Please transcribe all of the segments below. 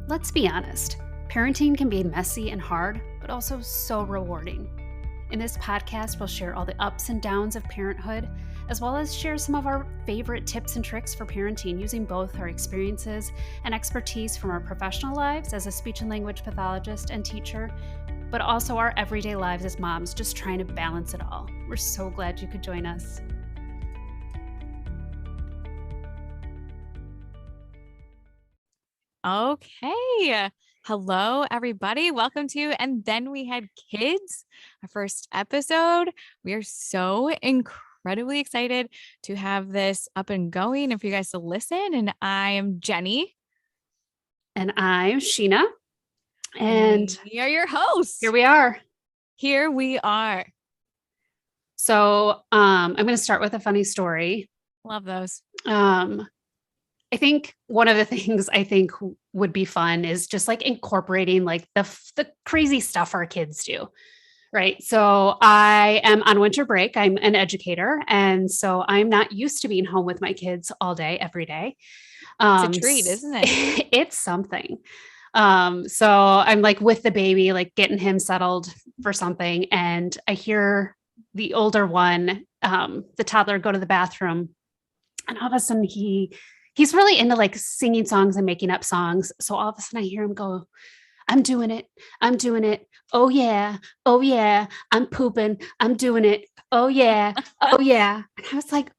Let's be honest, parenting can be messy and hard, but also so rewarding. In this podcast, we'll share all the ups and downs of parenthood, as well as share some of our favorite tips and tricks for parenting using both our experiences and expertise from our professional lives as a speech and language pathologist and teacher, but also our everyday lives as moms, just trying to balance it all. We're so glad you could join us. Okay. Hello, everybody. Welcome to And Then We Had Kids, our first episode. We are so incredibly excited to have this up and going and for you guys to listen. And I am Jenny. And I'm Sheena. And we are your hosts. Here we are. Here we are. So I'm going to start with a funny story. Love those. I think one of the things I think would be fun is just like incorporating like the crazy stuff our kids do. Right. So I am on winter break. I'm an educator. And so I'm not used to being home with my kids all day, every day. It's a treat, isn't it? It's something. So I'm like with the baby, like getting him settled for something. And I hear the older one, the toddler, go to the bathroom. And all of a sudden he's really into like singing songs and making up songs. So all of a sudden I hear him go, I'm doing it. I'm doing it. Oh yeah. Oh yeah. I'm pooping. I'm doing it. Oh yeah. Oh yeah. And I was like,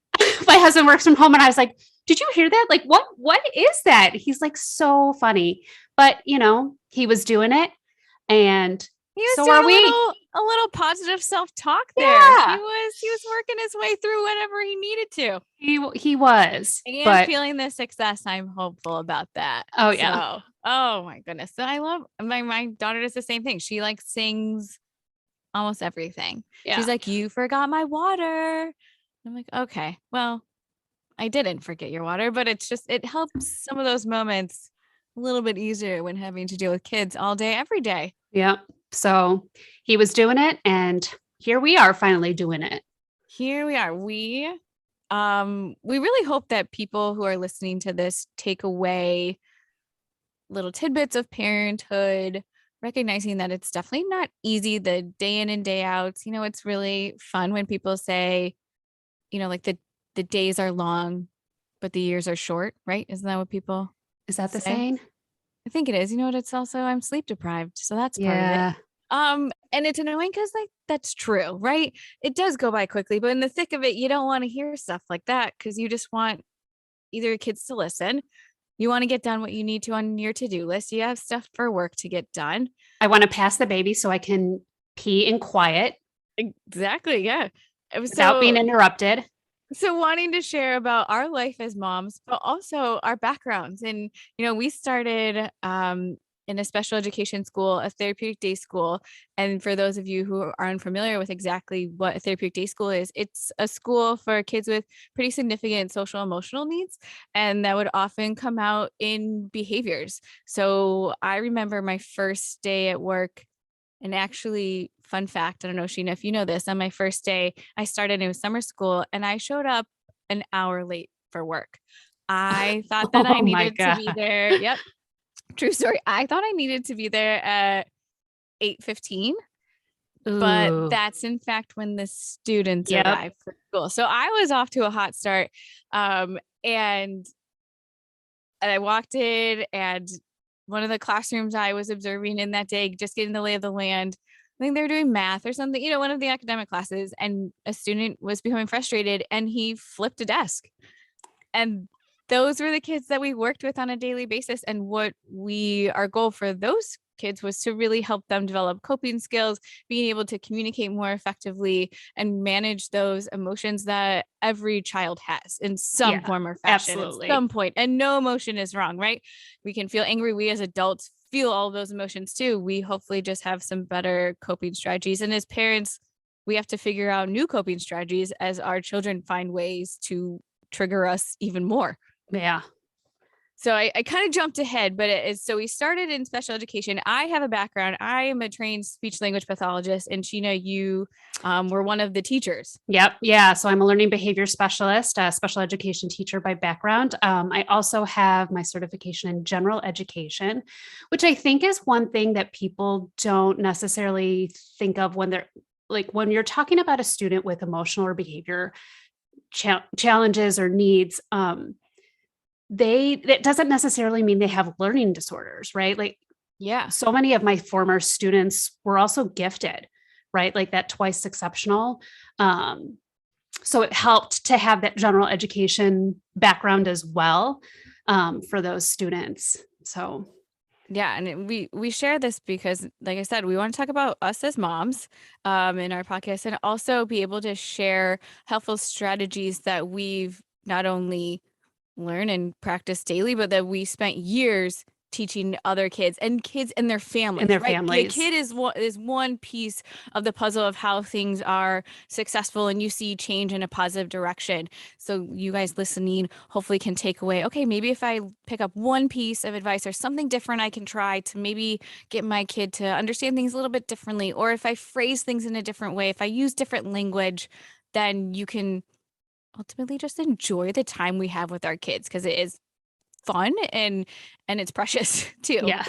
my husband works from home and I was like, did you hear that? Like, what is that? He's like, so funny, but you know, he was doing it and so are we. A little positive self-talk there. Yeah. He was working his way through whatever he needed to. He was. And feeling the success, I'm hopeful about that. Oh yeah. So, oh my goodness. So I love my daughter does the same thing. She like sings almost everything. Yeah. She's like, you forgot my water. I'm like, okay, well, I didn't forget your water, but it helps some of those moments a little bit easier when having to deal with kids all day, every day. Yeah. So he was doing it and here we are finally doing it. Here we are. We really hope that people who are listening to this take away little tidbits of parenthood, recognizing that it's definitely not easy the day in and day out. You know, it's really fun when people say, you know, like the days are long, but the years are short, right? Isn't that what people Is that the say? saying? I think it is. You know what? It's also I'm sleep deprived. So that's part of it. And it's annoying because like that's true, right? It does go by quickly, but in the thick of it, you don't want to hear stuff like that because you just want either your kids to listen. You want to get done what you need to on your to-do list. You have stuff for work to get done. I want to pass the baby so I can pee in quiet. Exactly. Yeah. Without being interrupted. So wanting to share about our life as moms, but also our backgrounds. And, you know, we started in a special education school, a therapeutic day school. And for those of you who are unfamiliar with exactly what a therapeutic day school is, it's a school for kids with pretty significant social emotional needs. And that would often come out in behaviors. So I remember my first day at work. And actually, fun fact, I don't know, Sheena, if you know this, on my first day, I started in summer school and I showed up an hour late for work. I thought that I needed to be there. Yep. True story. I thought I needed to be there at 8:15, but that's in fact when the students arrived for school. So I was off to a hot start. And I walked in and one of the classrooms I was observing in that day, just getting the lay of the land. I think they were doing math or something, you know, one of the academic classes, and a student was becoming frustrated and he flipped a desk. And those were the kids that we worked with on a daily basis. And our goal for those kids was to really help them develop coping skills, being able to communicate more effectively and manage those emotions that every child has in some form or fashion at some point. And no emotion is wrong, right? We can feel angry. We as adults feel all those emotions too. We hopefully just have some better coping strategies. And as parents, we have to figure out new coping strategies as our children find ways to trigger us even more. Yeah. So I kind of jumped ahead, but it is so we started in special education. I have a background. I am a trained speech language pathologist, and Sheena, you were one of the teachers. Yep. Yeah. So I'm a learning behavior specialist, a special education teacher by background. I also have my certification in general education, which I think is one thing that people don't necessarily think of when they're like when you're talking about a student with emotional or behavior challenges or needs. That doesn't necessarily mean they have learning disorders, right? Like Yeah. so many of my former students were also gifted, right? Like that twice exceptional. Um, so it helped to have that general education background as well for those students. So Yeah, and we share this because, like I said, we want to talk about us as moms in our podcast, and also be able to share helpful strategies that we've not only learned and practiced daily, but that we spent years teaching other kids and their in families, their right? The families. kid is one piece of the puzzle of how things are successful and you see change in a positive direction. So you guys listening hopefully can take away, okay, maybe if I pick up one piece of advice or something different I can try to maybe get my kid to understand things a little bit differently, or if I phrase things in a different way, if I use different language, then you can ultimately just enjoy the time we have with our kids because it is fun and it's precious too. Yeah.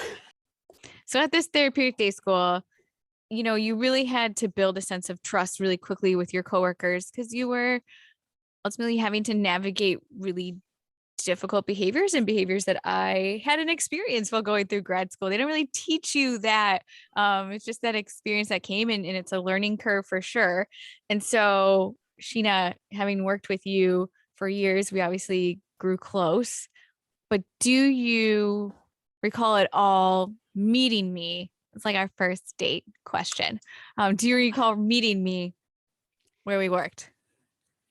So at this therapeutic day school, you really had to build a sense of trust really quickly with your coworkers because you were ultimately having to navigate really difficult behaviors and behaviors that I had an experience while going through grad school. They don't really teach you that. It's just that experience that came and it's a learning curve for sure. And so, Sheena, having worked with you for years, we obviously grew close. But do you recall at all meeting me? It's like our first date question. Do you recall meeting me where we worked?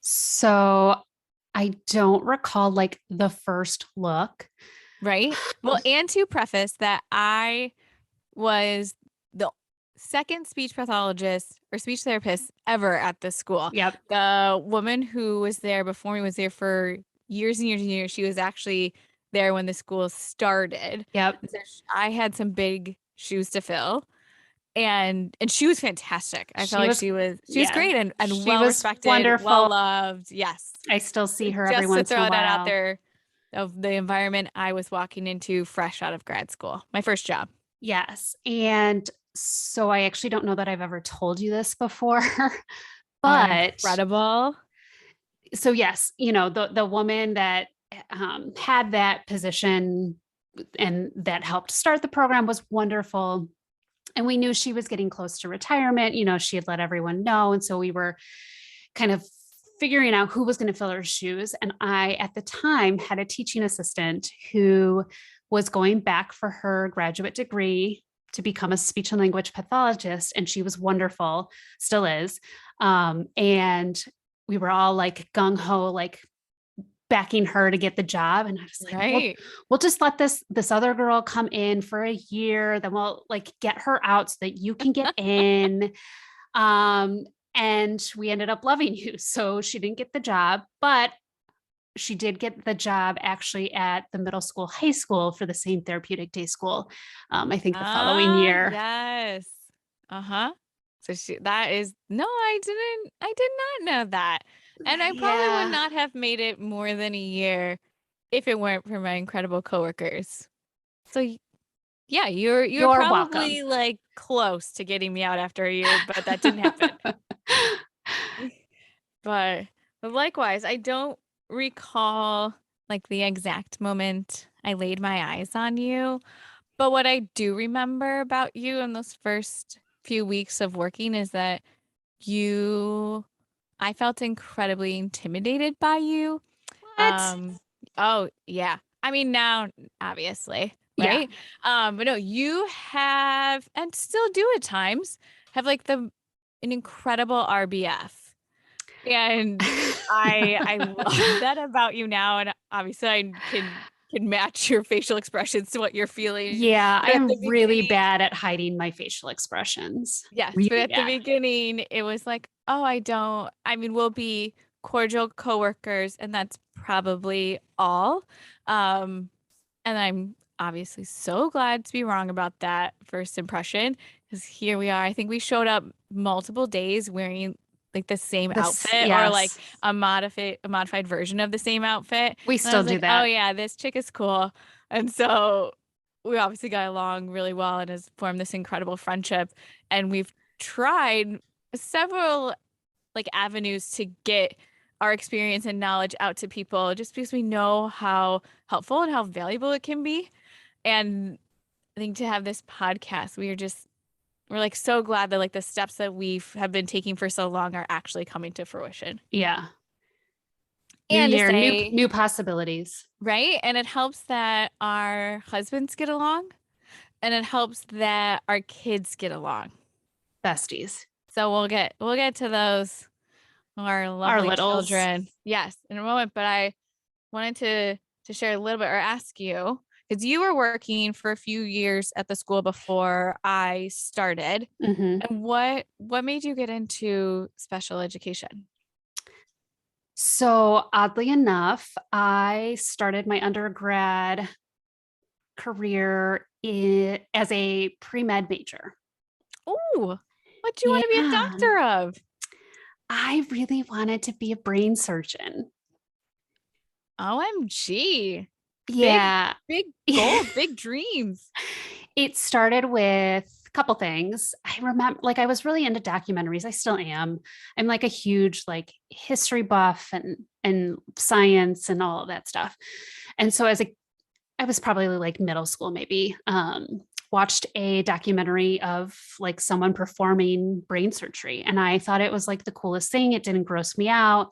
So I don't recall like the first look. Right. Well, and to preface that I was the second speech pathologist or speech therapist ever at the school. Yep. The woman who was there before me was there for years and years and years. She was actually there when the school started. Yep. So I had some big shoes to fill. And she was fantastic. I felt She like was, she was yeah, great and she well was respected, well wonderful. loved. Yes. I still see her every Just to once in a throw that out while. there of the environment I was walking into fresh out of grad school, my first job. Yes. And so I actually don't know that I've ever told you this before, Are but incredible. so yes, the woman that had that position and that helped start the program was wonderful. And we knew she was getting close to retirement. She had let everyone know. And so we were kind of figuring out who was going to fill her shoes. And I, at the time, had a teaching assistant who was going back for her graduate degree to become a speech and language pathologist. And she was wonderful, still is. And we were all like gung ho, like backing her to get the job. And I was like, Right. we'll just let this other girl come in for a year, then we'll like get her out so that you can get in. Um, and we ended up loving you. So she didn't get the job, but she did get the job actually at the middle school, high school for the same therapeutic day school. I think the following Ah, year. yes. Uh-huh. So that is no, I did not know that. And I probably would Yeah, not have made it more than a year if it weren't for my incredible coworkers. So yeah, you're you're welcome. probably like close to getting me out after a year, but that didn't happen. But, but likewise, I don't recall like the exact moment I laid my eyes on you. But what I do remember about you in those first few weeks of working is that you, I felt incredibly intimidated by you. What? Oh yeah. I mean, now, obviously, Yeah. right? But no, you have, and still do at times, have like an incredible RBF. And I love that about you now. And obviously I can match your facial expressions to what you're feeling. Yeah, I But at the am really beginning, bad at hiding my facial expressions. yes, but Really at the bad. beginning it was like, oh, I mean, we'll be cordial coworkers, and that's probably all. Um, And I'm obviously so glad to be wrong about that first impression because here we are. I think we showed up multiple days wearing like the same This, outfit or like yes, a modified version of the same outfit. we And I still was do like, oh that. yeah, this chick is cool. And so we obviously got along really well and has formed this incredible friendship. And we've tried several like avenues to get our experience and knowledge out to people just because we know how helpful and how valuable it can be. And I think to have this podcast, we're like so glad that like the steps that we've have been taking for so long are actually coming to fruition. Yeah. New And to year, say, new possibilities. right? And it helps that our husbands get along and it helps that our kids get along. Besties. So we'll get to those our Our lovely littles. children. Yes, in a moment, but I wanted to share a little bit or ask you because you were working for a few years at the school before I started. Hmm. And what made you get into special education? So oddly enough, I started my undergrad career as a pre-med major. Oh, what do you want to be a Yeah. doctor of? I really wanted to be a brain surgeon. OMG. Big, Yeah. big goals, big dreams. It started with a couple things. I remember like I was really into documentaries. I still am. I'm like a huge like history buff and science and all of that stuff. And so as a I was probably like middle school maybe. Watched a documentary of like someone performing brain surgery and I thought it was like the coolest thing. It didn't gross me out.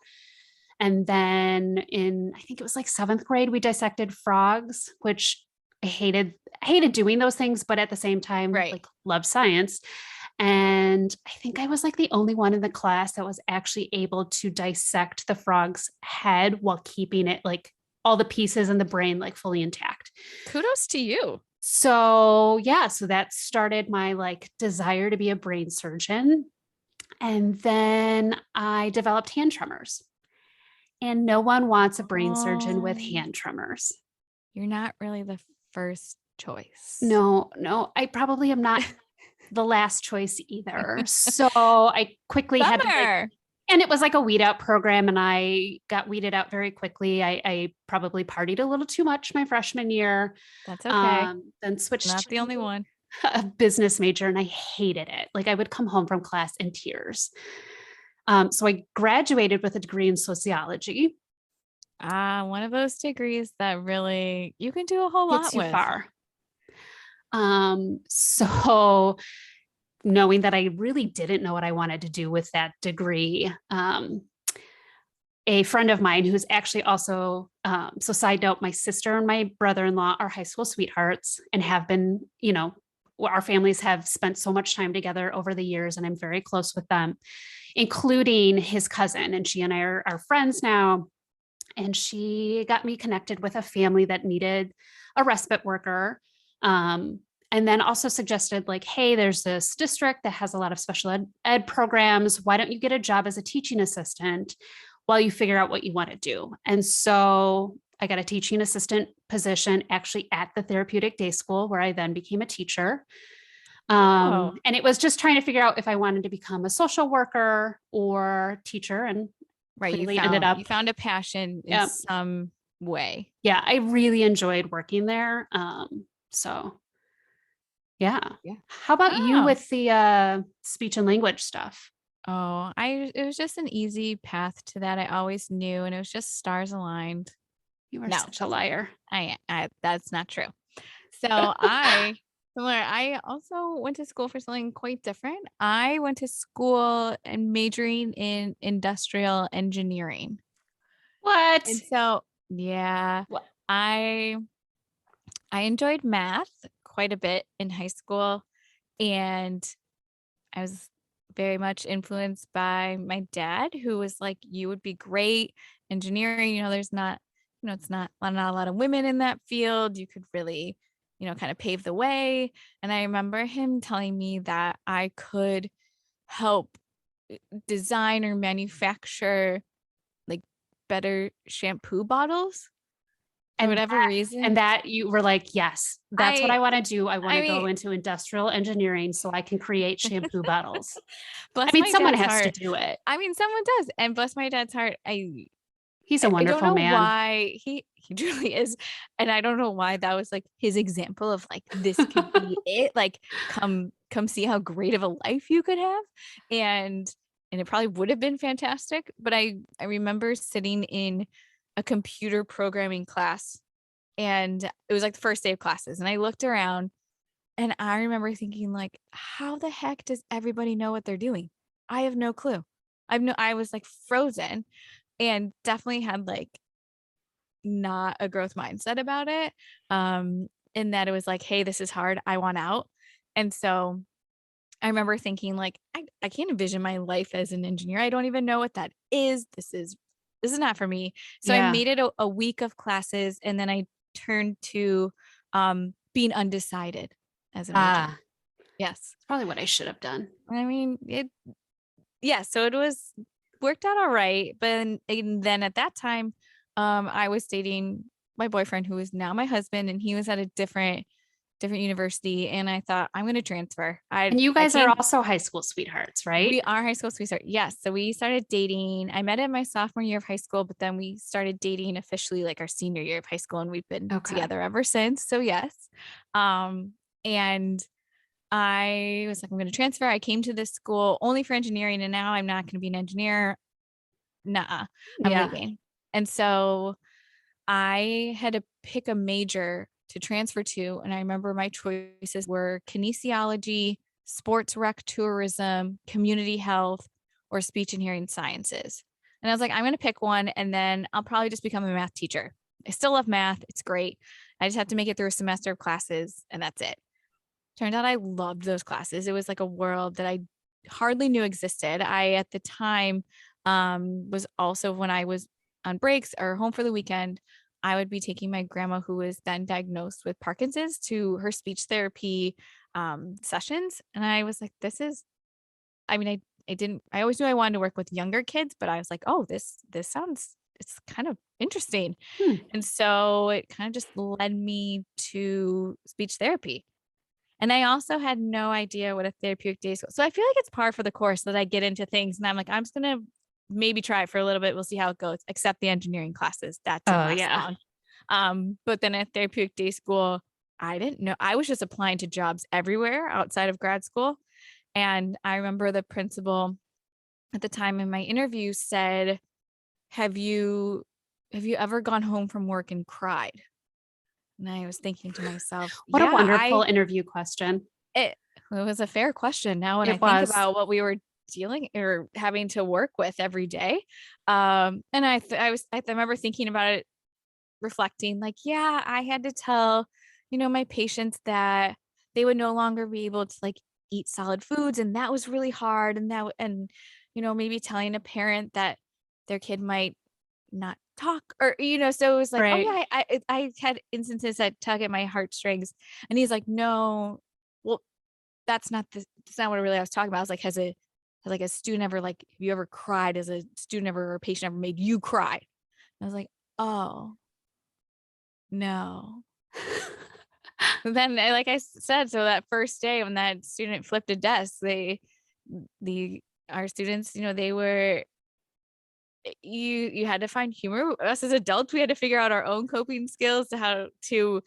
And then in I think it was like 7th grade, we dissected frogs, which I hated doing those things, but at the same time, Right. like love science. And I think I was like the only one in the class that was actually able to dissect the frog's head while keeping it like all the pieces in the brain like fully intact. Kudos to you. So yeah, so that started my like desire to be a brain surgeon. And then I developed hand tremors. And no one wants a brain surgeon with Oh, hand tremors. you're not really the first choice. No, no, I probably am not the last choice either. So I quickly had to like, Bummer. and it was like a weed out program, and I got weeded out very quickly. I probably partied a little too much my freshman year, That's okay. then switched Not the to only one. a business major, and I hated it. Like I would come home from class in tears. So I graduated with a degree in sociology. One of those degrees that really you can do a whole lot Gets you with. far. So knowing that I really didn't know what I wanted to do with that degree, a friend of mine who's actually also, so side note, my sister and my brother-in-law are high school sweethearts and have been, our families have spent so much time together over the years, and I'm very close with them, including his cousin. And she and I are friends now. And she got me connected with a family that needed a respite worker. And then also suggested, like, hey, there's this district that has a lot of special ed programs. Why don't you get a job as a teaching assistant while you figure out what you want to do? And so I got a teaching assistant position actually at the therapeutic day school, where I then became a teacher. Oh, And it was just trying to figure out if I wanted to become a social worker or teacher, and right. You clearly ended found up, you found a passion in yeah, some way. yeah, I really enjoyed working there. So yeah. Yeah. How about you Oh. with the speech and language stuff? Oh, I it was just an easy path to that. I always knew and it was just stars aligned. You are No, such a liar. I that's not true. So I also went to school for something quite different. I went to school and majoring in industrial engineering. What? And so, yeah, What? I I enjoyed math quite a bit in high school and I was very much influenced by my dad who was like you would be great engineering, there's not it's not a lot of women in that field. You could really, kind of pave the way. And I remember him telling me that I could help design or manufacture like better shampoo bottles. For And whatever reason, that you were like, yes, that's what I I want to do. I want I to go mean, into industrial engineering so I can create shampoo bottles. I bless mean, my someone dad's has to heart. do it. I mean, someone does, and bless my dad's heart. He's a I don't wonderful know man. why he truly is, and I don't know why that was like his example of like this could be it. Like, come see how great of a life you could have, and it probably would have been fantastic. But I remember sitting in a computer programming class, and it was like the first day of classes, and I looked around, and I remember thinking like, how the heck does everybody know what they're doing? I have no clue. I was like frozen, and definitely had like not a growth mindset about it. In that it was like, hey, this is hard. I want out. And so I remember thinking like, I can't envision my life as an engineer. I don't even know what that is. This is not for me. So I Yeah. made it a week of classes, and then I turned to being undecided as a major. Ah, Yes. it's probably what I should have done. I mean, yeah, so it was worked out all right. But and then at that time, I was dating my boyfriend who is now my husband, and he was at a different university, and I thought I'm going to transfer. And you I guys are came also high school sweethearts, right? We are high school sweetheart. Yes, so we started dating. I met him my sophomore year of high school, but then we started dating officially like our senior year of high school, and we've been Okay. together ever since. So yes. And I was like, I'm going to transfer. I came to this school only for engineering, and now I'm not going to be an engineer. Nuh-uh, I'm Yeah. leaving. And so I had to pick a major to transfer to. And I remember my choices were kinesiology, sports rec tourism, community health, or speech and hearing sciences. And I was like, I'm going to pick one, and then I'll probably just become a math teacher. I still love math. It's great. I just have to make it through a semester of classes, and that's it. Turned out I loved those classes. It was like a world that I hardly knew existed. I, at the time, was also when I was on breaks or home for the weekend, I would be taking my grandma, who was then diagnosed with Parkinson's, to her speech therapy sessions. And I was like, I mean, I always knew I wanted to work with younger kids, but I was like, oh, this sounds, it's kind of interesting. Hmm. And so it kind of just led me to speech therapy. And I also had no idea what a therapeutic day school. So I feel like it's par for the course that I get into things, and I'm like, I'm just gonna maybe try it for a little bit. We'll see how it goes. Except the engineering classes. That didn't Oh, last yeah. long. But then at therapeutic day school, I didn't know. I was just applying to jobs everywhere outside of grad school. And I remember the principal at the time in my interview said, Have you ever gone home from work and cried? And I was thinking to myself, What a yeah, wonderful interview question. it, it was a fair question now when I It think was. about what we were dealing or having to work with every day. And I remember thinking about it, reflecting like, yeah, I had to tell, my patients that they would no longer be able to like eat solid foods, and that was really hard. And maybe telling a parent that their kid might not talk, or so it was like, oh Right. yeah, I had instances that tug at my heartstrings. And he's like, no, well, that's not what really I was talking about. I was like, has like a student ever, like, have you ever cried as a student ever, or a patient ever made you cry? And I was like, oh no. But then like I said, so that first day when that student flipped a desk, the our students, they were, you had to find humor. Us as adults, we had to figure out our own coping skills to how to,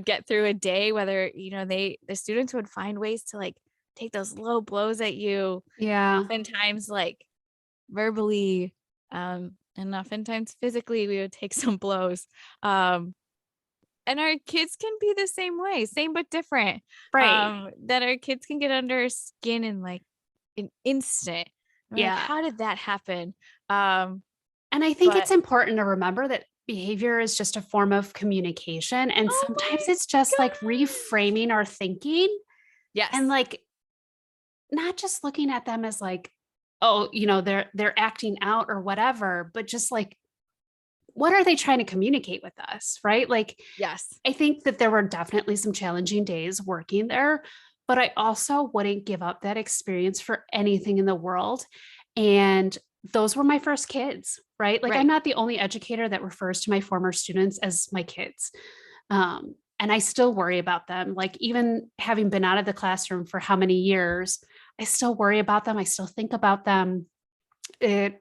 get through a day, whether, the students would find ways to like take those low blows at you, Yeah. oftentimes like verbally, and oftentimes physically we would take some blows. And our kids can be the same way, same but different. Right. That our kids can get under our skin in like an instant. And we're like, Yeah. how did that happen? Um, And I think but it's important to remember that behavior is just a form of communication. And oh sometimes my it's just like gosh. reframing our thinking and Yes. like not just looking at them as like, oh, they're acting out or whatever, but just like, what are they trying to communicate with us? Right. Like, Yes. I think that there were definitely some challenging days working there, but I also wouldn't give up that experience for anything in the world. And those were my first kids, right? Like I'm Right. not the only educator that refers to my former students as my kids. And I still worry about them. Like even having been out of the classroom for how many years, I still worry about them. I still think about them. It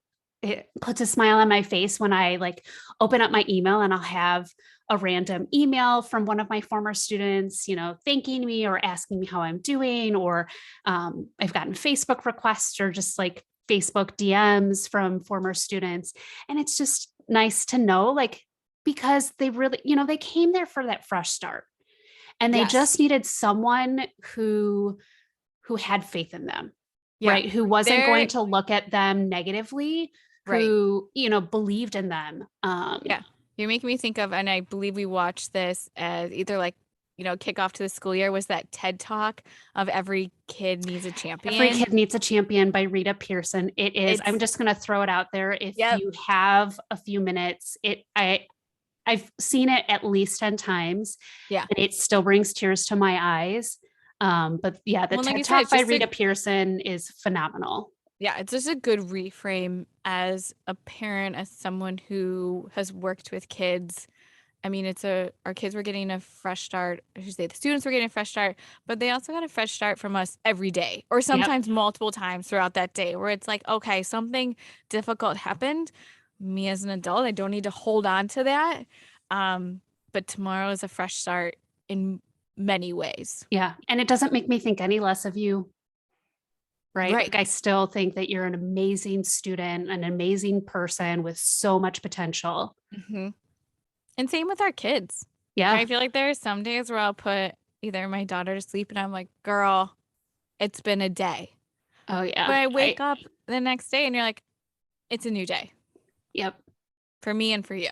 puts a smile on my face when I like open up my email and I'll have a random email from one of my former students, thanking me or asking me how I'm doing, or I've gotten Facebook requests or just like Facebook DMs from former students. And it's just nice to know, like, because they really, they came there for that fresh start and they Yes. just needed someone who had faith in them, Yeah. right? Who wasn't going They're to look at them negatively, right. who, believed in them. Yeah. You're making me think of, and I believe we watched this as either like, kickoff to the school year was that TED talk of Every Kid Needs a Every Champion. Kid Needs a Champion by Rita Pearson. It is, I'm It's, just going to throw it out there. If yep. you have a few minutes, I've seen it at least 10 times Yeah. and it still brings tears to my eyes. But yeah, the Well, like you TED said, Talk it's by just Rita Pearson is phenomenal. yeah, it's just a good reframe as a parent, as someone who has worked with kids. I mean, our kids were getting a fresh start. I should say the students were getting a fresh start, but they also got a fresh start from us every day, or Yep. sometimes multiple times throughout that day, where it's like, okay, something difficult happened. Me as an adult, I don't need to hold on to that. But tomorrow is a fresh start in many ways. Yeah. And it doesn't make me think any less of you, right? Right. Like I still think that you're an amazing student, an amazing person with so much potential. hmm And same with our kids. Yeah. I feel like there are some days where I'll put either my daughter to sleep and I'm like, girl, it's been a day. Oh But yeah. I wake up the next day and you're like, it's a new day Yep. for me and for you.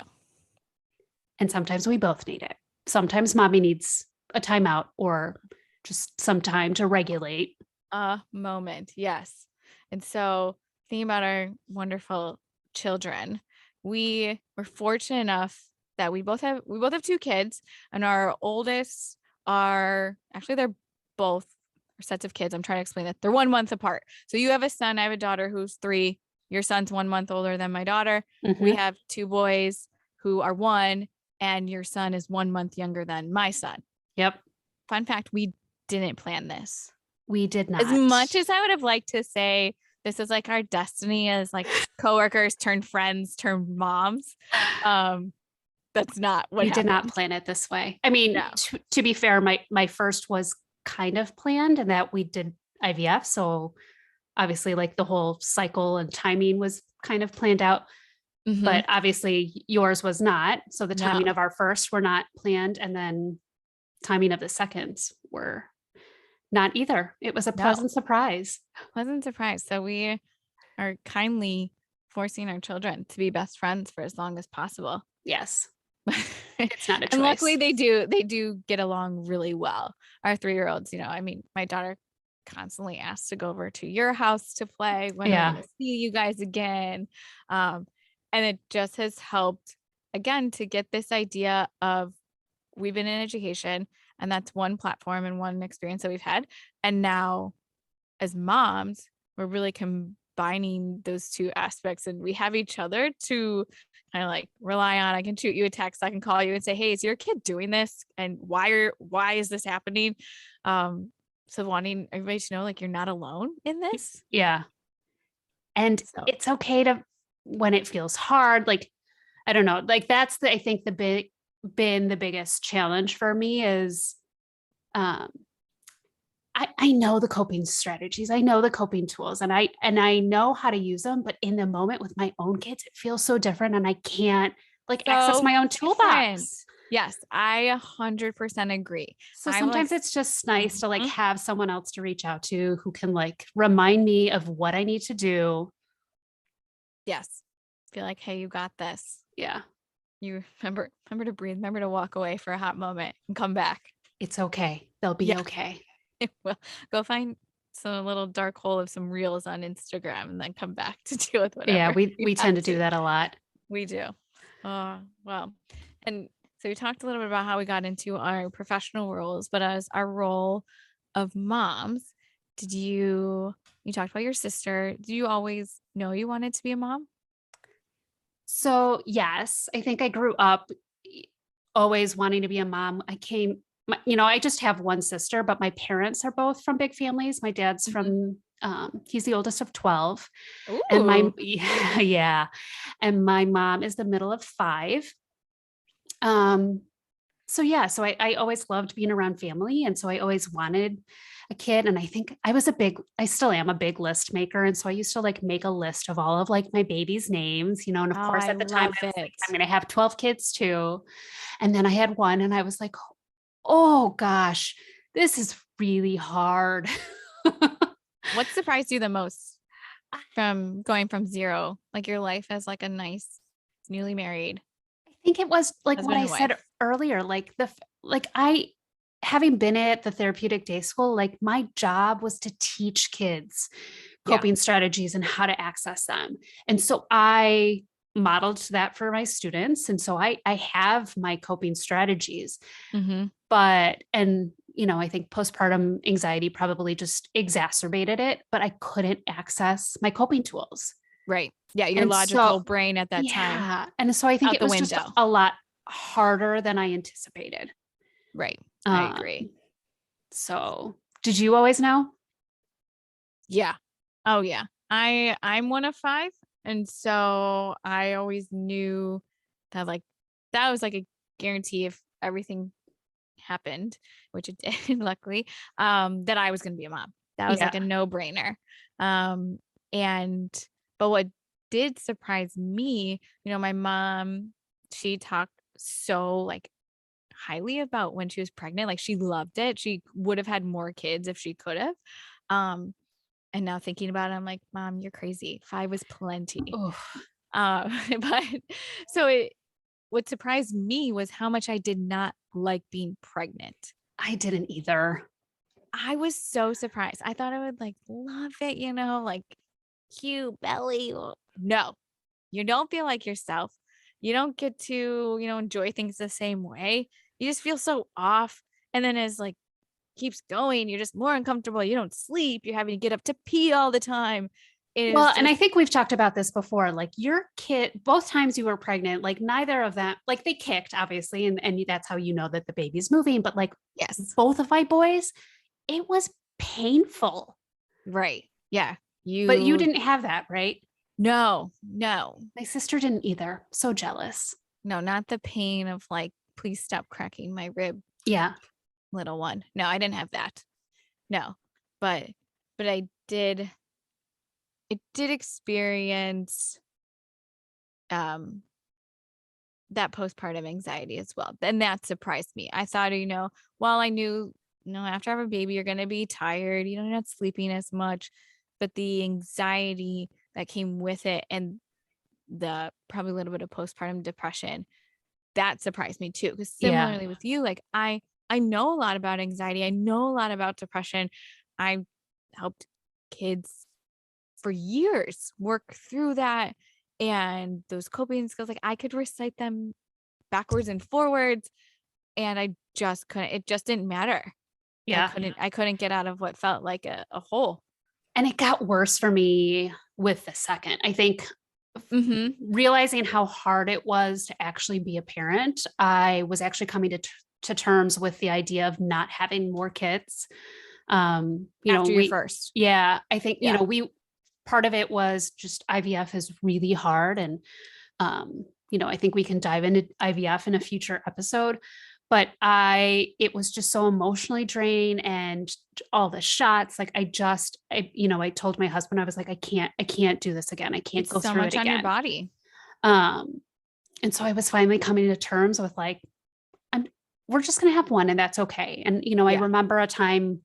And sometimes we both need it. Sometimes mommy needs a timeout or just some time to regulate. A moment. Yes. And so thinking about our wonderful children, we were fortunate enough that we both have two kids, and our oldest are actually they're both sets of kids. I'm trying to explain that. They're 1 month apart. So you have a son, I have a daughter who's 3. Your son's 1 month older than my daughter. We Mhm. have 2 boys who are 1, and your son is 1 month younger than my son. Yep. Fun fact, we didn't plan this. We did As not. much as I would have liked to say this is like our destiny as like coworkers turned friends, turned moms, that's not what We did not happened. plan it this way. I mean, No. to be fair, my first was kind of planned and that we did IVF. So obviously like the whole cycle and timing was kind of planned out, hmm but obviously yours was not. So the timing No. of our first were not planned. And then timing of the seconds were not either. It was a No. pleasant surprise. Pleasant surprise. So we are kindly forcing our children to be best friends for as long as possible. Yes. It's not a And luckily choice. they do get along really well. Our 3-year-olds, I mean, my daughter constantly asks to go over to your house to play. When are we Yeah. going to see you guys again? Um, and it just has helped again to get this idea of we've been in education, and that's one platform and one experience that we've had. And now as moms, we're really combining those two aspects, and we have each other to kind of like rely on. I can shoot you a text, I can call you and say, hey, is your kid doing this? And why is this happening? So wanting everybody to know like you're not alone in this. Yeah. And So it's okay to, when it feels hard, like, I don't know, like that's I think been the biggest challenge for me is, um, I know the coping strategies, I know the coping tools, and I know how to use them, but in the moment with my own kids, it feels so different, and I can't like access so my own different. toolbox. Yes, I 100% agree. So I'm like, sometimes it's just nice to like mhm, have someone else to reach out to who can like remind me of what I need to do. yes. Feel like, hey, you got this. Yeah, You remember to breathe, remember to walk away for a hot moment and come back. it's okay. They'll be Yeah. okay. Well, go find some little dark hole of some reels on Instagram and then come back to deal with Yeah, whatever we you we have tend to do to. that a lot. We do. Well. And so we talked a little bit about how we got into our professional roles, but as our role of moms, you talked about your sister. Do you always know you wanted to be a mom? So, yes, I think I grew up always wanting to be a mom. I just have one sister, but my parents are both from big families. My dad's Mhm. from, he's the oldest of 12. And Ooh. yeah. And my mom is the middle of five. Um, so I always loved being around family. And so I always wanted a kid. And I think I still am a big list maker. And so I used to like make a list of all of like my baby's names, and of Oh, course I at the time love I was like, I'm it. going to have 12 kids too. And then I had one and I was like, oh gosh, this is really hard. What surprised you the most from going from zero, like your life as like a nice newly married I think it was like what husband I and said wife? earlier, I having been at the therapeutic day school, like my job was to teach kids Yeah. coping strategies and how to access them. And so I modeled that for my students. And so I have my coping strategies, Mm-hmm. I think postpartum anxiety probably just exacerbated it, but I couldn't access my coping tools. Right. Yeah. Your And so, logical brain at that time yeah. And so I think out it the was just window. a lot harder than I anticipated. Right. I Um, agree. so did you always know? Yeah. Oh yeah. I'm one of five. And so I always knew that like that was like a guarantee if everything happened, which it did, luckily, that I was gonna be a mom. That was like Yeah. a no-brainer. Um, and but what did surprise me, my mom, she talked so like highly about when she was pregnant. Like she loved it. She would have had more kids if she could have. Um, and now thinking about it, I'm like, Mom, you're crazy. Five was plenty. Oh, But so it what surprised me was how much I did not like being pregnant. I didn't either. I was so surprised. I thought I would like love it, like cute belly. No, you don't feel like yourself. You don't get to, enjoy things the same way. You just feel so off. And then as like keeps going, you're just more uncomfortable. You don't sleep. You're having to get up to pee all the time. It is Well, and I just, think we've talked about this before. Like your kid, both times you were pregnant, like neither of them, like they kicked, obviously, and that's how you know that the baby's moving. But like yes, both of my boys, it was painful. right. Yeah. But you didn't have that, right? No, no, My sister didn't either. So jealous. no, not the pain of like, please stop cracking my rib, Yeah. little one. No, I didn't have that. No, but, but it did experience, um, that postpartum anxiety as well. And that surprised me. I thought, while I knew, after I have a baby, you're going to be tired, you're not sleeping as much, but the anxiety that came with it and the probably a little bit of postpartum depression, that surprised me too. Because Yeah. similarly with you, like I know a lot about anxiety. I know a lot about depression. I helped kids for years work through that and those coping skills. Like I could recite them backwards and forwards and I just couldn't, it just didn't matter. Yeah. I couldn't get out of what felt like a hole. And it got worse for me with the second. I think Mm-hmm. realizing how hard it was to actually be a parent, I was actually coming to terms with the idea of not having more kids. After your first. Yeah, I think, Yeah. part of it was just IVF is really hard. And, I think we can dive into IVF in a future episode. But it was just so emotionally drained and all the shots. Like I told my husband, I was like, I can't do this again. I can't It's go so through it much on your again. body. Um, and so I was finally coming to terms with like, I'm, we're just going to have one and that's okay. And, I Yeah. remember a time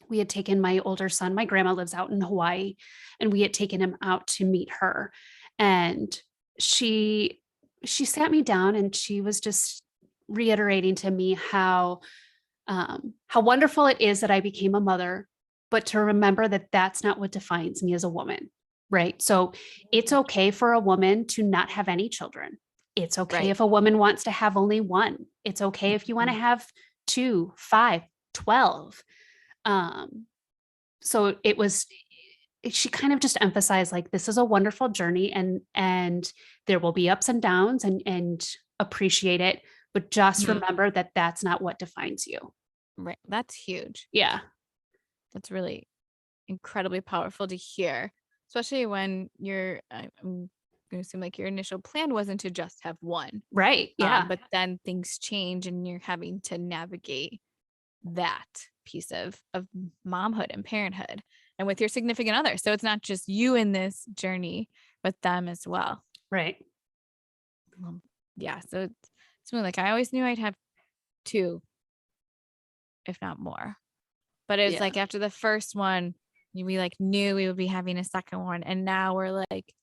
we had taken my older son, my grandma lives out in Hawaii, and we had taken him out to meet her. And she sat me down and she was just reiterating to me how wonderful it is that I became a mother, but to remember that that's not what defines me as a woman. Right. So it's okay for a woman to not have any children. It's okay Right. if a woman wants to have only one. It's okay if you want to Mhm. have two, five, 12. Um, so it was she kind of just emphasized like this is a wonderful journey, and there will be ups and downs, and appreciate it, but just Mhm. remember that that's not what defines you. Right. That's huge. Yeah. That's really incredibly powerful to hear, especially when I'm going to assume like your initial plan wasn't to just have one. Right. Yeah. But then things change and you're having to navigate that piece of momhood and parenthood and with your significant other. So it's not just you in this journey, but them as well. Right. Yeah. So it's really like I always knew I'd have two, if not more. But it was Yeah. like after the first one, we like knew we would be having a second one. And now we're like,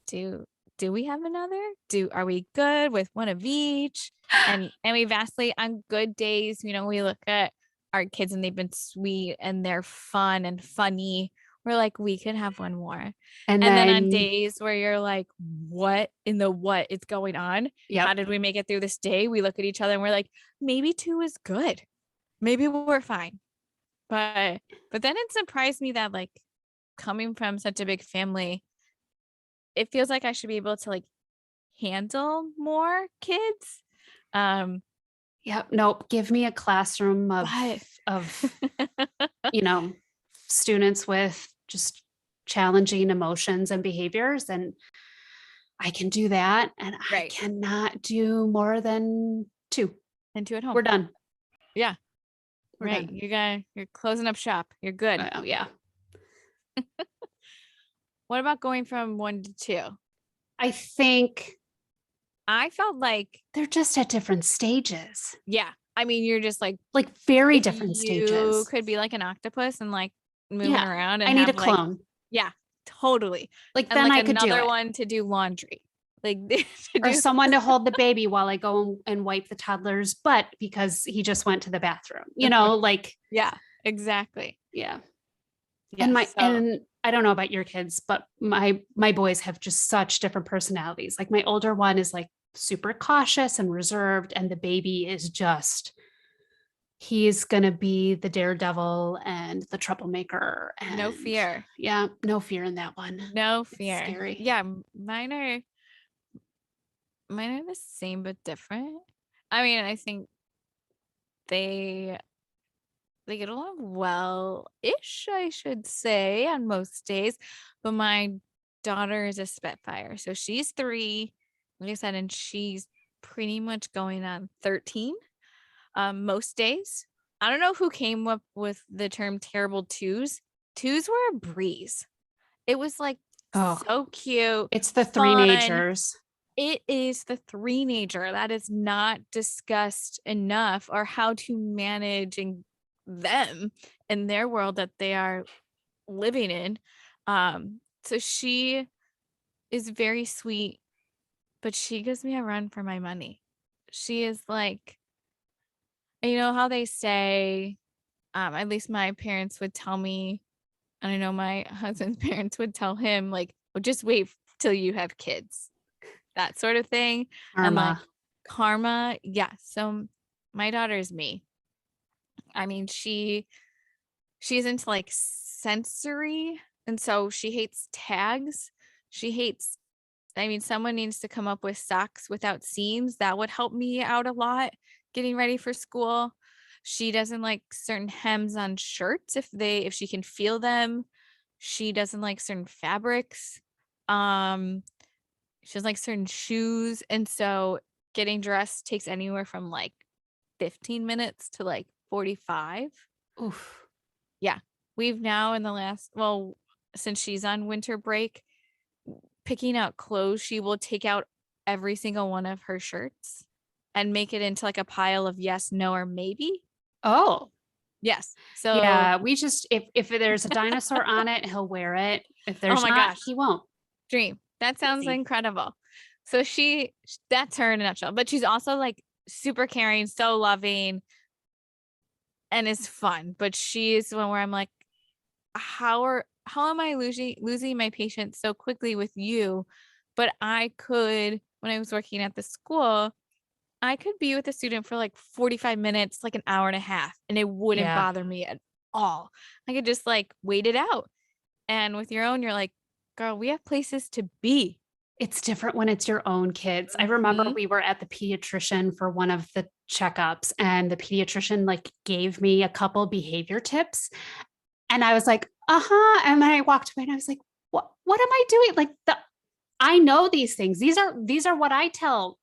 do we have another? Are we good with one of each? And we vastly on good days, we look at our kids and they've been sweet and they're fun and funny. We're like, we could have one more. And And then on then, days where you're like, what in the what is going on? yep. How did we make it through this day? We look at each other and we're like, maybe two is good. Maybe we're fine. But then it surprised me that like coming from such a big family, it feels like I should be able to like handle more kids. Yep. Nope. Give me a classroom But of, you know, students with just challenging emotions and behaviors, and I can do that. And I right. cannot do more than two. And two at home. We're done. Yeah. We're Right. done. You're closing up shop. You're good. Yeah. What about going from one to two? I think I felt like, they're just at different stages, yeah. I mean, you're just like very like different you stages. could be like an octopus and like moving Yeah. around I and need a have like, clone. yeah, totally. Like And then like I could do another it. one to do laundry. Like to Or do, someone to hold the baby while I go and wipe the toddler's butt because he just went to the bathroom. Like, yeah, exactly. yeah. And Yes. So I don't know about your kids, but my boys have just such different personalities. Like my older one is like super cautious and reserved, and the baby is just, he's gonna be the daredevil and the troublemaker. no And fear. yeah, no fear in that one. No It's fear. scary. Yeah, mine are the same but different. I mean, I think they they get along well-ish, I should say, on most days. But my daughter is a Spitfire. So she's 3, like I said, and she's pretty much going on 13 most days. I don't know who came up with the term terrible twos. Twos were a breeze. It was like Oh, so cute, it's the three fun. majors. It is the three-nager that is not discussed enough, or how to manage them in their world that they are living in. So she is very sweet, but she gives me a run for my money. She is like, you know how they say, at least my parents would tell me, and I know my husband's parents would tell him, like, well, just wait till you have kids, that sort of thing. And like Karma. karma. Yeah. So my daughter is me. I mean, she's into like sensory. And so she hates tags. She hates, I mean, someone needs to come up with socks without seams. That would help me out a lot getting ready for school. She doesn't like certain hems on shirts if she can feel them. She doesn't like certain fabrics. Um, she doesn't like certain shoes. And so getting dressed takes anywhere from like 15 minutes to like 45. Oof. Yeah. We've now in the last, well, since she's on winter break, picking out clothes, she will take out every single one of her shirts and make it into like a pile of yes, no, or maybe. Oh, Yes. So, yeah. We just, if there's a dinosaur on it, he'll wear it. If oh there's my not, gosh, he won't. dream. That sounds Easy. incredible. So that's her in a nutshell, but she's also like super caring, so loving, and is fun. But she's the one where I'm like, how am I losing my patience so quickly with you? But I could, when I was working at the school, I could be with a student for like 45 minutes, like an hour and a half, and it wouldn't Yeah. bother me at all. I could just like wait it out. And with your own, you're like, girl, we have places to be. It's different when it's your own kids. I remember Mhm. we were at the pediatrician for one of the checkups, and the pediatrician like gave me a couple behavior tips. And I was like, uh-huh. And then I walked away and I was like, what am I doing? Like I know these things. These are what I tell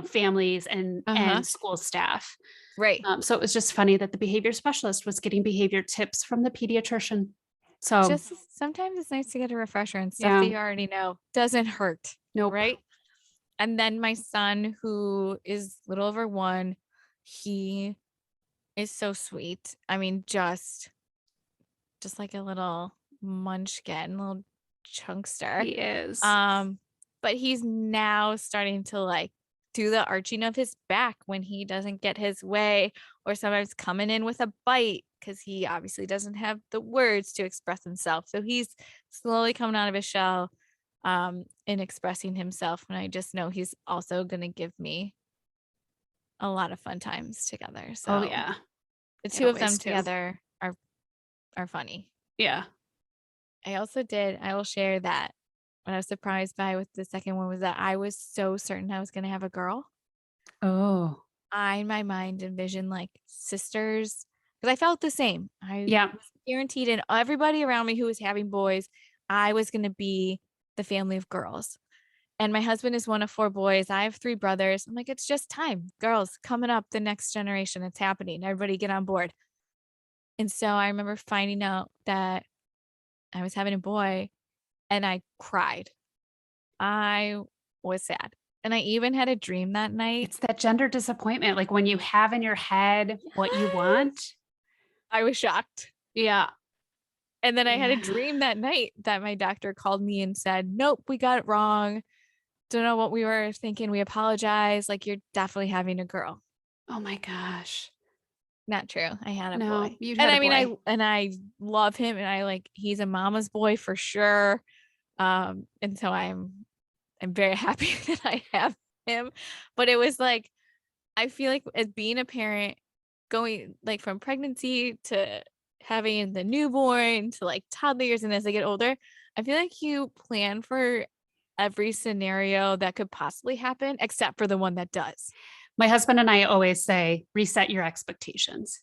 families Uh-huh. and school staff. Right. So it was just funny that the behavior specialist was getting behavior tips from the pediatrician. So Just sometimes it's nice to get a refresher and stuff that yeah, you already know doesn't hurt. nope. Right. And then my son, who is a little over 1, he is so sweet. I mean, just like a little munchkin, little chunkster. He is. Um, but he's now starting to like do the arching of his back when he doesn't get his way, or sometimes coming in with a bite because he obviously doesn't have the words to express himself. So he's slowly coming out of his shell in expressing himself. And I just know he's also gonna give me a lot of fun times together. Oh So yeah. the They two of them always do. together are funny. Yeah. I will share that what I was surprised by with the second one was that I was so certain I was going to have a girl. Oh. I, in my mind, envisioned like sisters because I felt the same. I Yeah. was guaranteed, and everybody around me who was having boys, I was going to be the family of girls. And my husband is one of 4 boys. I have 3 brothers. I'm like, it's just time. Girls coming up, the next generation. It's happening. Everybody get on board. And so I remember finding out that I was having a boy and I cried. I was sad. And I even had a dream that night. It's that gender disappointment. Like when you have in your head what you Yes. want. I was shocked. Yeah. And then I had a Yeah. dream that night that my doctor called me and said, nope, we got it wrong. Don't know what we were thinking. We apologize. Like, you're definitely having a girl. Oh my gosh. Not true. I had a No, boy. you And had a I mean, boy. I love him, and I like he's a mama's boy for sure. And so I'm very happy that I have him. But it was like I feel like as being a parent, going like from pregnancy to having the newborn to like toddler years, and as they get older, I feel like you plan for every scenario that could possibly happen, except for the one that does. My husband and I always say, reset your expectations.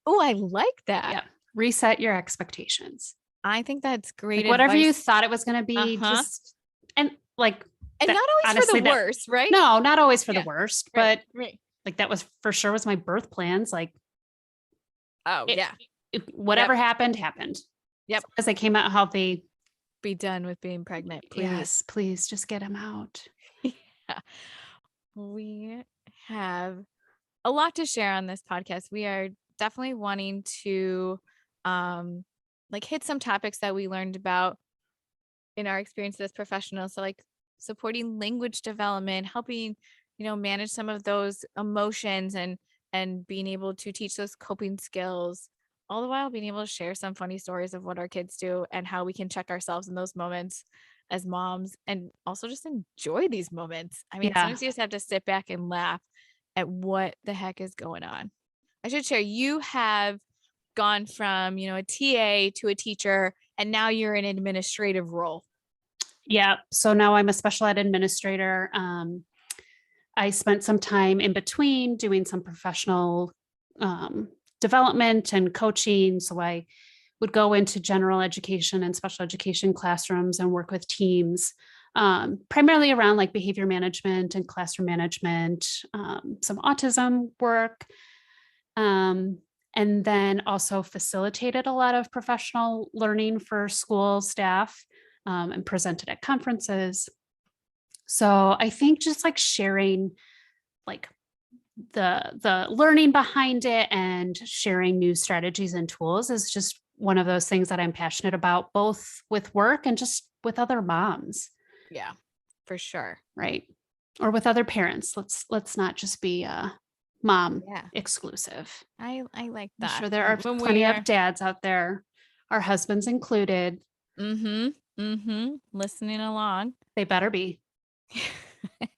Oh, I like that. Yeah. Reset your expectations. I think that's great Like whatever you advice. thought it was going to be, Uh-huh. just, and like, And that not always for honestly, the that, worst, right? no, not always for the Yeah. worst, Right. but Right. like that was for sure was my birth plans. Like Oh, yeah. whatever Yep. happened, happened. Yep. As I came out healthy. Be done with being pregnant, please. Yes, please just get him out. Yeah. We have a lot to share on this podcast. We are definitely wanting to like hit some topics that we learned about in our experience as professionals. So like supporting language development, helping, manage some of those emotions and being able to teach those coping skills, all the while being able to share some funny stories of what our kids do and how we can check ourselves in those moments as moms and also just enjoy these moments. I mean, Yeah. sometimes you just have to sit back and laugh at what the heck is going on. I should share, you have gone from, a TA to a teacher, and now you're in an administrative role. Yeah. So now I'm a special ed administrator. I spent some time in between doing some professional development and coaching. So I would go into general education and special education classrooms and work with teams, primarily around like behavior management and classroom management, some autism work. And then also facilitated a lot of professional learning for school staff and presented at conferences. So I think just like sharing like the learning behind it and sharing new strategies and tools is just one of those things that I'm passionate about, both with work and just with other moms. Yeah, for sure. Right. Or with other parents. Let's not just be mom Yeah. exclusive. I like I'm that. sure there are When plenty we're of dads out there, our husbands included. listening along. They better be.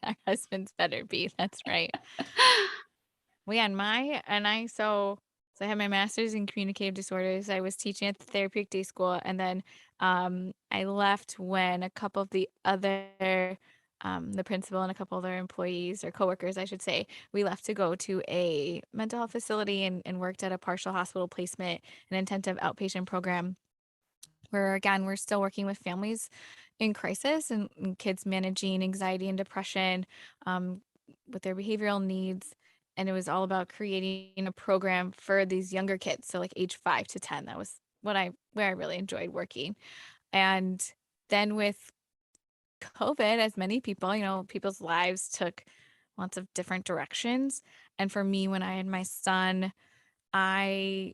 Our husbands better be. That's right. Well, yeah, and so So I had my master's in communicative disorders. I was teaching at the therapeutic day school. And then I left when a couple of the other, the principal and a couple other employees or coworkers, I should say, we left to go to a mental health facility and worked at a partial hospital placement, an intensive outpatient program where, again, we're still working with families in crisis and kids managing anxiety and depression um, with their behavioral needs. And it was all about creating a program for these younger kids. So like age 5 to 10, that was where I really enjoyed working. And then with COVID, as many people, people's lives took lots of different directions. And for me, when I had my son, I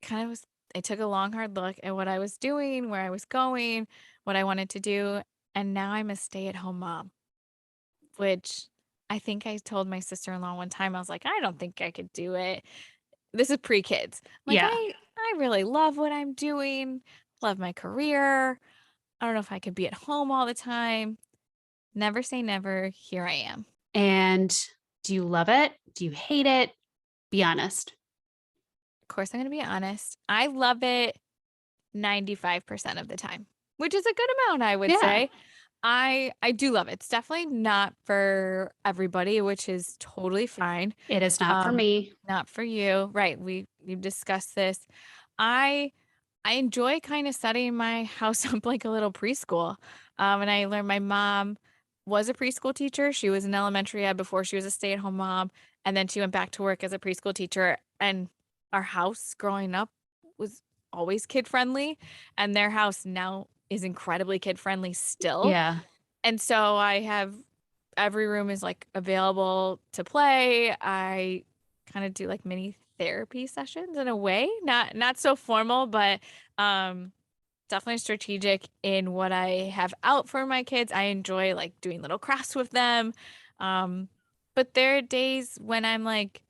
kind of was, I took a long, hard look at what I was doing, where I was going, what I wanted to do. And now I'm a stay-at-home mom, which I think I told my sister-in-law one time, I was like, I don't think I could do it. This is pre-kids. Like, Yeah. I really love what I'm doing, love my career. I don't know if I could be at home all the time. Never say never. Here I am. And do you love it? Do you hate it? Be honest. Of course, I'm going to be honest. I love it 95% of the time, which is a good amount, I would Yeah. say. I do love it. It's definitely not for everybody, which is totally fine. It is not for Um, me. Not for you. Right. We've discussed this. I I enjoy kind of setting my house up like a little preschool. And I learned my mom was a preschool teacher. She was an elementary ed before she was a stay-at-home mom. And then she went back to work as a preschool teacher. And our house growing up was always kid friendly. And their house now is incredibly kid friendly still. Yeah. And so I have every room is like available to play. I kind of do like mini therapy sessions in a way, not so formal, but um definitely strategic in what I have out for my kids. I enjoy like doing little crafts with them. Um but there are days when I'm like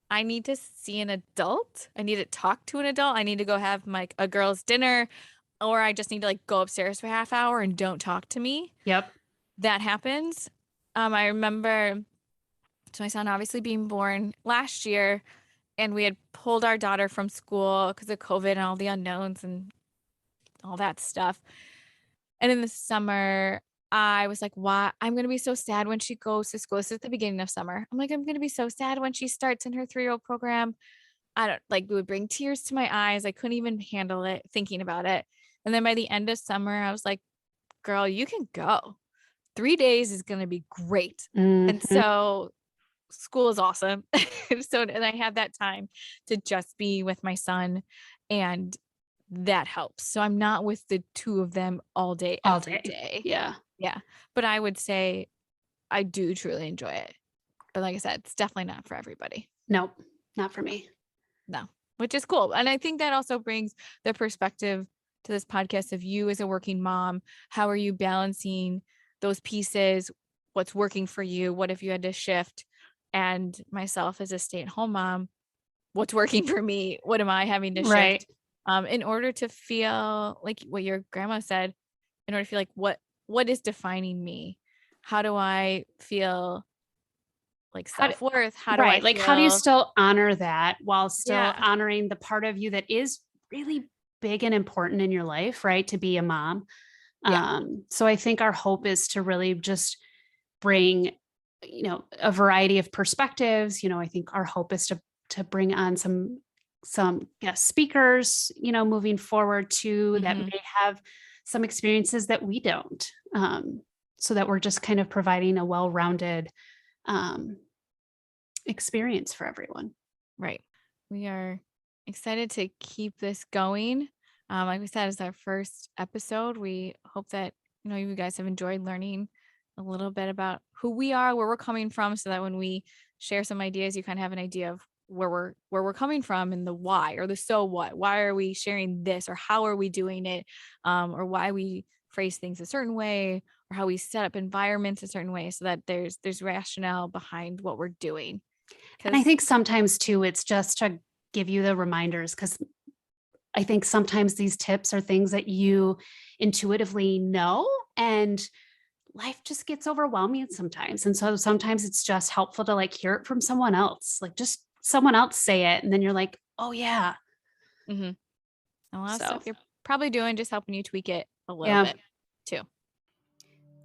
I need to see an adult. I need to talk to an adult. I need to go have like a girl's dinner or I just need to like go upstairs for a half hour and don't talk to me. Yep. That happens. I remember so my son obviously being born last year, and we had pulled our daughter from school because of COVID and all the unknowns and all that stuff. And in the summer, I was like, why? I'm going to be so sad when she goes to school. This is the beginning of summer. I'm like, I'm going to be so sad when she starts in her 3-year-old program. I don't like, it would bring tears to my eyes. I couldn't even handle it thinking about it. And then by the end of summer, I was like, girl, you can go. 3 days is going to be great. And Mhm. so school is awesome. So, and I have that time to just be with my son, and that helps. So I'm not with the two of them all day, All every day. day. Yeah. Yeah. But I would say I do truly enjoy it. But like I said, it's definitely not for everybody. Nope. Not for me. No, which is cool. And I think that also brings the perspective to this podcast of you as a working mom. How are you balancing those pieces? What's working for you? What if you had to shift? And myself as a stay-at-home mom, what's working for me? What am I having to Right. shift? In order to feel like what your grandma said, in order to feel like what is defining me? How do I feel like How do, self-worth? How do I right. Like, how do you feel? still honor that while still Yeah. honoring the part of you that is really big and important in your life, right? To be a mom. Yeah. So I think our hope is to really just bring, a variety of perspectives. I think our hope is to bring on some guest speakers, moving forward too, that Mhm. may have some experiences that we don't. So that we're just kind of providing a well-rounded um, experience for everyone. Right. We are excited to keep this going. Like we said, it's our first episode. We hope that you guys have enjoyed learning a little bit about who we are, where we're coming from, so that when we share some ideas, you kind of have an idea of where we're coming from and the why or the so what. Why are we sharing this, or how are we doing it, or why we phrase things a certain way, or how we set up environments a certain way, so that there's rationale behind what we're doing. And I Because think sometimes too, it's just to give you the reminders, because I think sometimes these tips are things that you intuitively know, and life just gets overwhelming sometimes. And so sometimes it's just helpful to like hear it from someone else, like just someone else say it. And then you're like, Oh yeah. Mm-hmm. A lot of So stuff you're probably doing, just helping you tweak it a little yeah. bit too.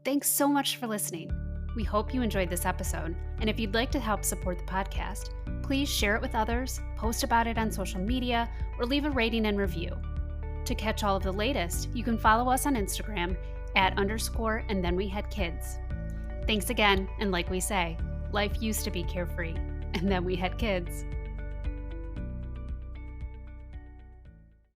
Thanks so much for listening. We hope you enjoyed this episode. And if you'd like to help support the podcast, please share it with others, post about it on social media, or leave a rating and review. To catch all of the latest, you can follow us on Instagram @_and then we had kids. Thanks again, and like we say, life used to be carefree, and then we had kids.